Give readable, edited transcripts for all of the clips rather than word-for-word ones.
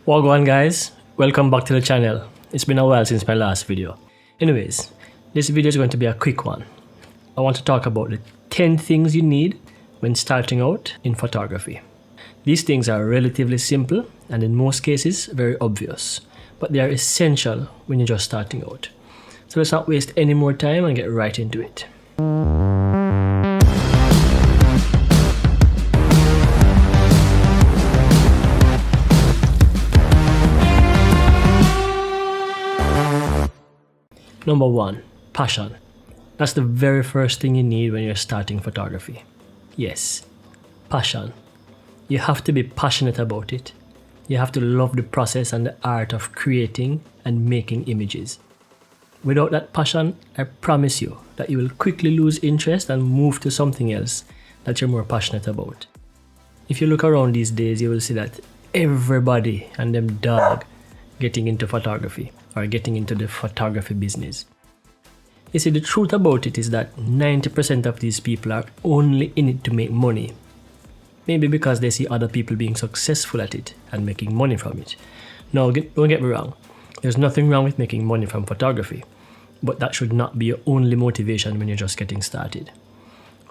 Wagwan guys, welcome back to the channel. It's been a while since my last video. Anyways, this video is going to be a quick one. I want to talk about the 10 things you need when starting out in photography. These things are relatively simple and in most cases very obvious, but they are essential when you're just starting out. So let's not waste any more time and get right into it. Number 1, passion. That's the very first thing you need when you're starting photography. Yes, passion. You have to be passionate about it. You have to love the process and the art of creating and making images. Without that passion, I promise you that you will quickly lose interest and move to something else that you're more passionate about. If you look around these days, you will see that everybody and them dog getting into photography or getting into the photography business. You see, the truth about it is that 90% of these people are only in it to make money. Maybe because they see other people being successful at it and making money from it. Now, don't get me wrong. There's nothing wrong with making money from photography, but that should not be your only motivation when you're just getting started.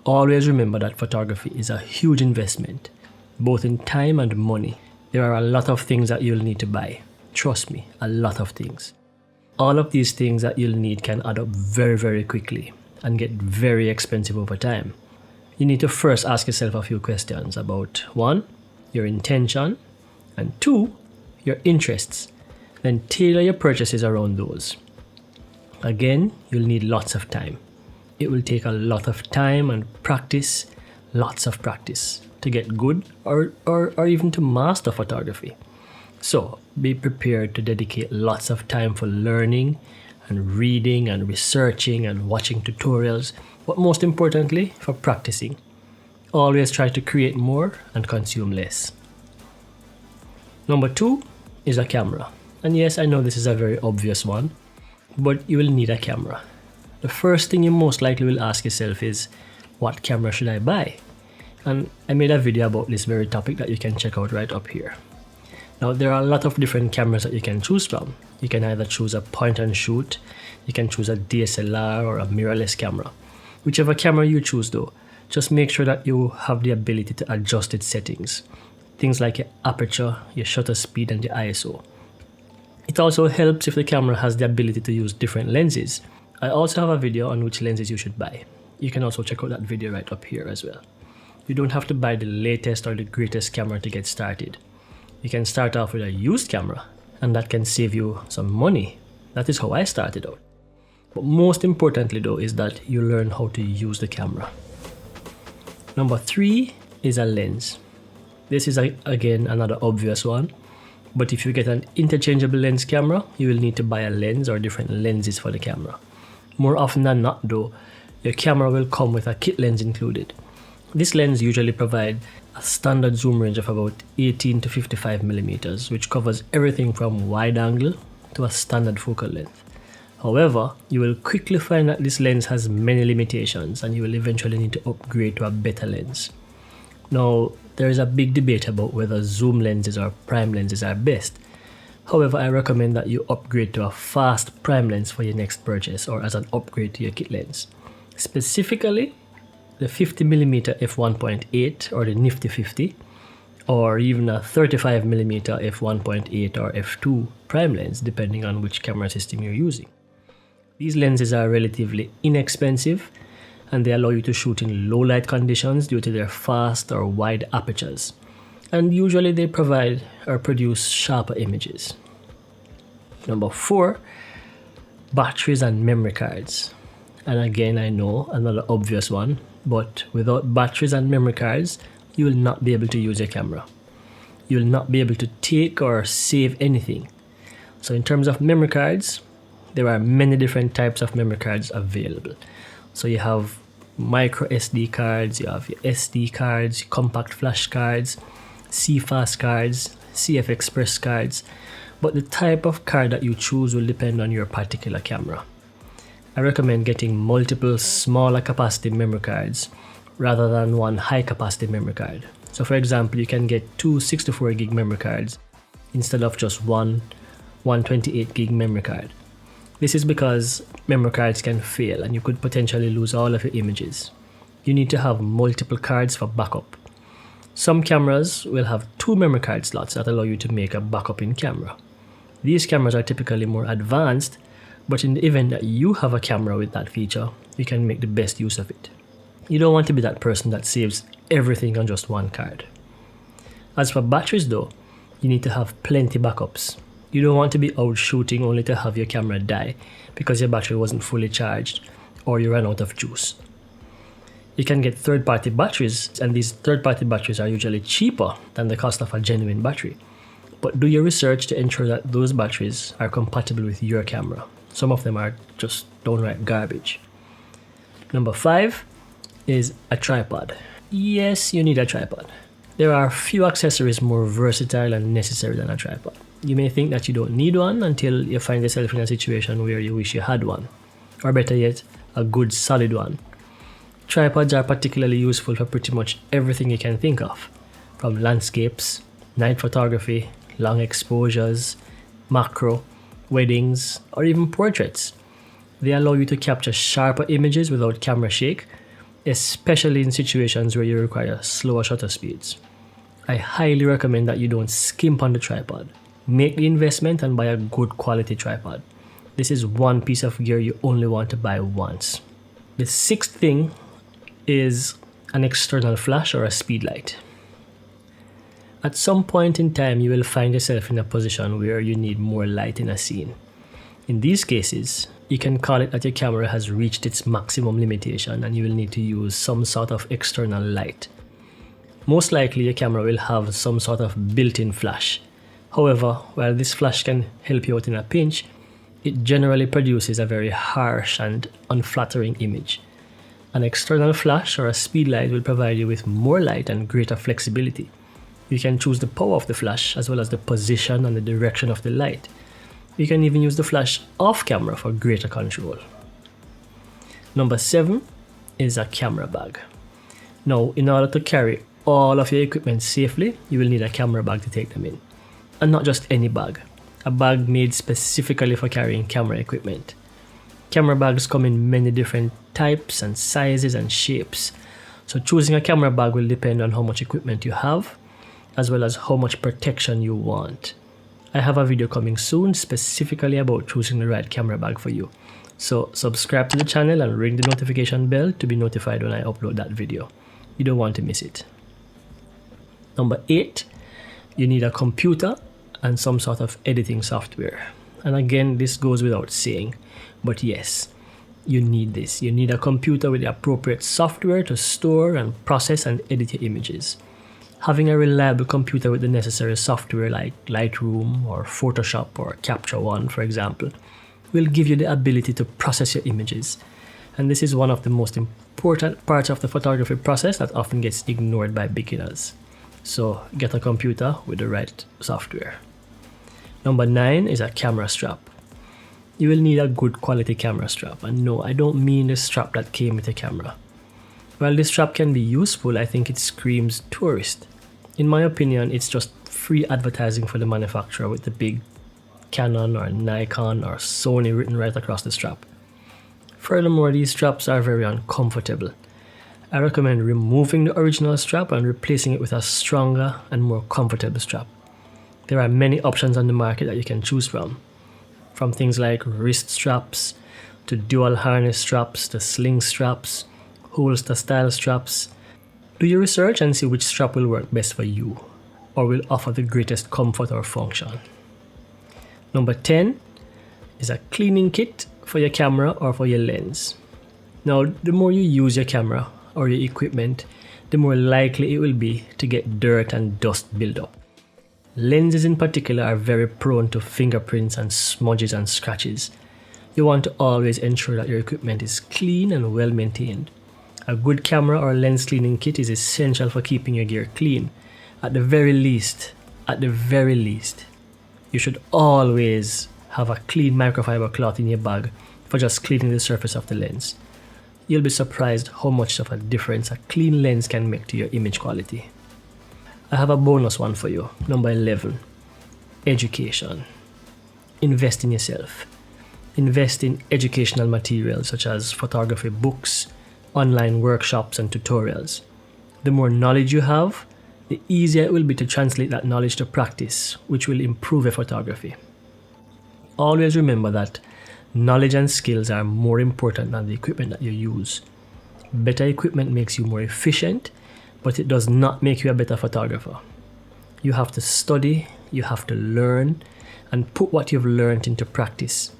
Always remember that photography is a huge investment, both in time and money. There are a lot of things that you'll need to buy. Trust me, a lot of things. All of these things that you'll need can add up very, very quickly and get very expensive over time. You need to first ask yourself a few questions about 1, your intention, and 2, your interests. Then tailor your purchases around those. Again, you'll need lots of time. It will take a lot of time and practice, lots of practice, to get good or even to master photography. So, be prepared to dedicate lots of time for learning and reading and researching and watching tutorials, but most importantly, for practicing. Always try to create more and consume less. Number 2 is a camera. And yes, I know this is a very obvious one, but you will need a camera. The first thing you most likely will ask yourself is, what camera should I buy? And I made a video about this very topic that you can check out right up here. Now, there are a lot of different cameras that you can choose from. You can either choose a point and shoot, you can choose a DSLR or a mirrorless camera. Whichever camera you choose though, just make sure that you have the ability to adjust its settings. Things like your aperture, your shutter speed and your ISO. It also helps if the camera has the ability to use different lenses. I also have a video on which lenses you should buy. You can also check out that video right up here as well. You don't have to buy the latest or the greatest camera to get started. You can start off with a used camera, and that can save you some money. That is how I started out. But most importantly though is that you learn how to use the camera. Number 3 is a lens. This is again another obvious one, but if you get an interchangeable lens camera, you will need to buy a lens or different lenses for the camera. More often than not though, your camera will come with a kit lens included. This lens usually provides a standard zoom range of about 18 to 55 millimeters, which covers everything from wide angle to a standard focal length. However, you will quickly find that this lens has many limitations and you will eventually need to upgrade to a better lens. Now, there is a big debate about whether zoom lenses or prime lenses are best. However, I recommend that you upgrade to a fast prime lens for your next purchase or as an upgrade to your kit lens. Specifically, the 50mm f1.8 or the Nifty 50, or even a 35mm f1.8 or f2 prime lens depending on which camera system you're using. These lenses are relatively inexpensive and they allow you to shoot in low light conditions due to their fast or wide apertures, and usually they provide or produce sharper images. Number 4, batteries and memory cards. And again, I know another obvious one, but without batteries and memory cards, you will not be able to use your camera. You will not be able to take or save anything. So in terms of memory cards, there are many different types of memory cards available. So you have micro SD cards, you have your SD cards, compact flash cards, CFast cards, CF Express cards, but the type of card that you choose will depend on your particular camera. I recommend getting multiple smaller capacity memory cards rather than one high capacity memory card. So for example, you can get two 64 gig memory cards instead of just one 128 gig memory card. This is because memory cards can fail and you could potentially lose all of your images. You need to have multiple cards for backup. Some cameras will have 2 memory card slots that allow you to make a backup in camera. These cameras are typically more advanced, but in the event that you have a camera with that feature, you can make the best use of it. You don't want to be that person that saves everything on just one card. As for batteries though, you need to have plenty backups. You don't want to be out shooting only to have your camera die because your battery wasn't fully charged or you ran out of juice. You can get third-party batteries, and these third-party batteries are usually cheaper than the cost of a genuine battery. But do your research to ensure that those batteries are compatible with your camera. Some of them are just downright garbage. Number 5 is a tripod. Yes, you need a tripod. There are few accessories more versatile and necessary than a tripod. You may think that you don't need one until you find yourself in a situation where you wish you had one. Or better yet, a good solid one. Tripods are particularly useful for pretty much everything you can think of, from landscapes, night photography, long exposures, macro, weddings, or even portraits. They allow you to capture sharper images without camera shake, especially in situations where you require slower shutter speeds. I highly recommend that you don't skimp on the tripod. Make the investment and buy a good quality tripod. This is one piece of gear you only want to buy once. The 6th thing is an external flash or a speed light. At some point in time, you will find yourself in a position where you need more light in a scene. In these cases, you can call it that your camera has reached its maximum limitation and you will need to use some sort of external light. Most likely, your camera will have some sort of built-in flash. However, while this flash can help you out in a pinch, it generally produces a very harsh and unflattering image. An external flash or a speed light will provide you with more light and greater flexibility. You can choose the power of the flash as well as the position and the direction of the light. You can even use the flash off camera for greater control. Number 7 is a camera bag. Now, in order to carry all of your equipment safely, you will need a camera bag to take them in. And not just any bag. A bag made specifically for carrying camera equipment. Camera bags come in many different types and sizes and shapes. So choosing a camera bag will depend on how much equipment you have, as well as how much protection you want. I have a video coming soon specifically about choosing the right camera bag for you. So subscribe to the channel and ring the notification bell to be notified when I upload that video. You don't want to miss it. Number 8, you need a computer and some sort of editing software. And again, this goes without saying, but yes, you need this. You need a computer with the appropriate software to store and process and edit your images. Having a reliable computer with the necessary software like Lightroom or Photoshop or Capture One, for example, will give you the ability to process your images. And this is one of the most important parts of the photography process that often gets ignored by beginners. So get a computer with the right software. Number 9 is a camera strap. You will need a good quality camera strap. And no, I don't mean the strap that came with the camera. While this strap can be useful, I think it screams tourist. In my opinion, it's just free advertising for the manufacturer with the big Canon or Nikon or Sony written right across the strap. Furthermore, these straps are very uncomfortable. I recommend removing the original strap and replacing it with a stronger and more comfortable strap. There are many options on the market that you can choose from things like wrist straps, to dual harness straps, to sling straps, holster style straps. Do your research and see which strap will work best for you or will offer the greatest comfort or function. Number 10 is a cleaning kit for your camera or for your lens. Now, the more you use your camera or your equipment, the more likely it will be to get dirt and dust build up. Lenses in particular are very prone to fingerprints and smudges and scratches. You want to always ensure that your equipment is clean and well maintained. A good camera or lens cleaning kit is essential for keeping your gear clean. At the very least, you should always have a clean microfiber cloth in your bag for just cleaning the surface of the lens. You'll be surprised how much of a difference a clean lens can make to your image quality. I have a bonus one for you, number 11. education. Invest in yourself. Invest in educational materials such as photography books, online workshops, and tutorials. The more knowledge you have, the easier it will be to translate that knowledge to practice, which will improve your photography. Always remember that knowledge and skills are more important than the equipment that you use. Better equipment makes you more efficient, but it does not make you a better photographer. You have to study, you have to learn, and put what you've learned into practice.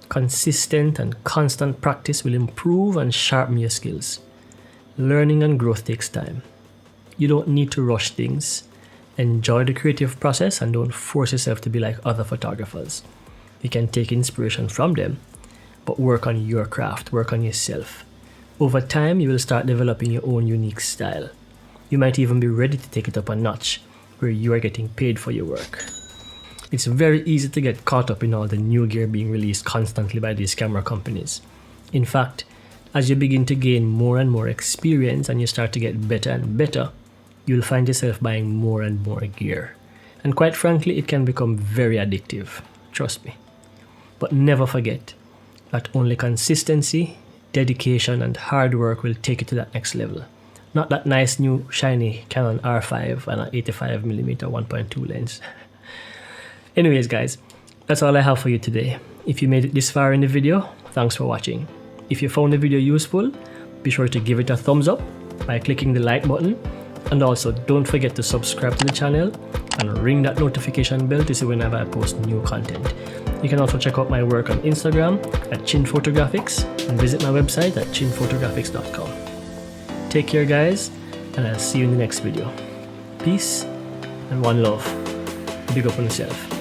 Consistent and constant practice will improve and sharpen your skills. Learning and growth takes time. You don't need to rush things. Enjoy the creative process and don't force yourself to be like other photographers. You can take inspiration from them, but work on your craft, work on yourself. Over time, you will start developing your own unique style. You might even be ready to take it up a notch, where you are getting paid for your work. It's very easy to get caught up in all the new gear being released constantly by these camera companies. In fact, as you begin to gain more and more experience and you start to get better and better, you'll find yourself buying more and more gear. And quite frankly, it can become very addictive. Trust me. But never forget that only consistency, dedication, and hard work will take you to that next level. Not that nice new shiny Canon R5 and an 85mm 1.2 lens. Anyways guys, that's all I have for you today. If you made it this far in the video, thanks for watching. If you found the video useful, be sure to give it a thumbs up by clicking the like button, and also don't forget to subscribe to the channel and ring that notification bell to see whenever I post new content. You can also check out my work on Instagram at Chin Photographics and visit my website at chinphotographics.com. Take care guys, and I'll see you in the next video. Peace and one love. Big up on yourself.